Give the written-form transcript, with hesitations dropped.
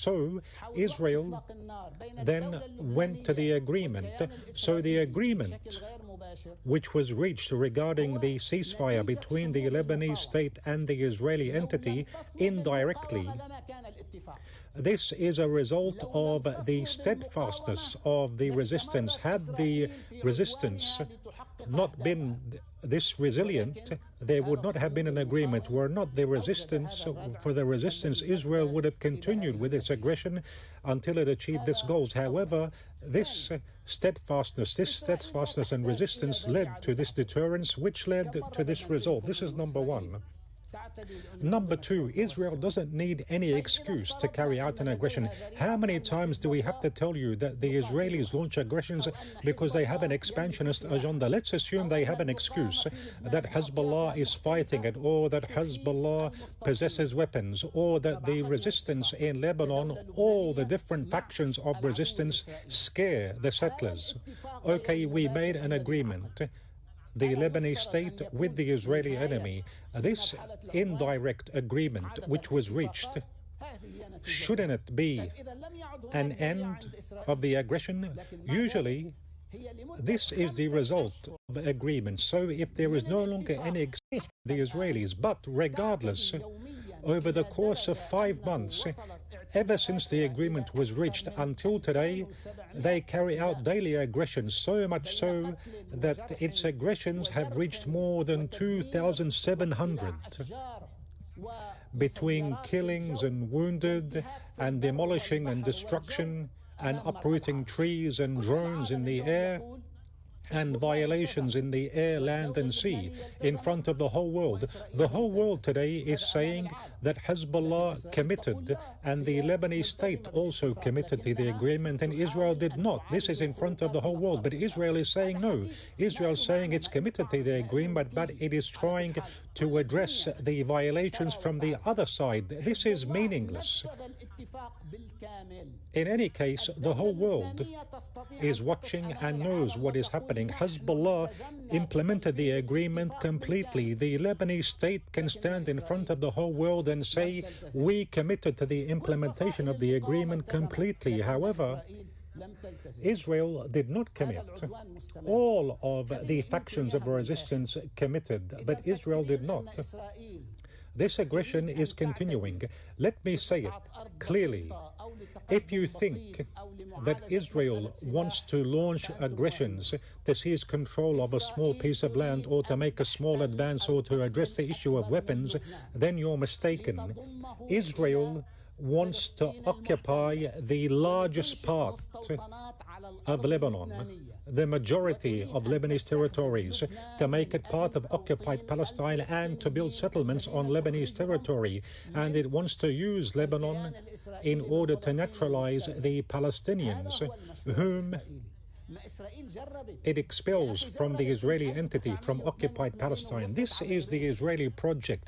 So Israel then went to the agreement. So the agreement which was reached regarding the ceasefire between the Lebanese state and the Israeli entity indirectly, this is a result of the steadfastness of the resistance. Had the resistance not been this resilient, there would not have been an agreement. Were not the resistance, for the resistance, Israel would have continued with its aggression until it achieved its goals. However, this steadfastness and resistance led to this deterrence, which led to this result. This is number one. Number two, Israel doesn't need any excuse to carry out an aggression. How many times do we have to tell you that the Israelis launch aggressions because they have an expansionist agenda? Let's assume they have an excuse, that Hezbollah is fighting it, or that Hezbollah possesses weapons, or that the resistance in Lebanon, all the different factions of resistance scare the settlers. Okay, we made an agreement, the Lebanese state with the Israeli enemy. This indirect agreement which was reached, shouldn't it be an end of the aggression? Usually, this is the result of agreement. So if there is no longer any excuse for the Israelis, but regardless, over the course of 5 months, ever since the agreement was reached until today, they carry out daily aggressions, so much so that its aggressions have reached more than 2,700, between killings and wounded, and demolishing and destruction, and uprooting trees and drones in the air, and violations in the air, land and sea in front of the whole world. The whole world today is saying that Hezbollah committed and the Lebanese state also committed to the agreement, and Israel did not. This is in front of the whole world, but Israel is saying no. Israel is saying it's committed to the agreement, but it is trying to address the violations from the other side. This is meaningless. In any case, the whole world is watching and knows what is happening. Hezbollah implemented the agreement completely. The Lebanese state can stand in front of the whole world and say, we committed to the implementation of the agreement completely. However, Israel did not commit. All of the factions of resistance committed, but Israel did not. This aggression is continuing. Let me say it clearly. If you think that Israel wants to launch aggressions to seize control of a small piece of land, or to make a small advance, or to address the issue of weapons, then you're mistaken. Israel wants to occupy the largest part of Lebanon, the majority of Lebanese territories, to make it part of occupied Palestine and to build settlements on Lebanese territory. And it wants to use Lebanon in order to neutralize the Palestinians, whom it expels from the Israeli entity, from occupied Palestine. This is the Israeli project.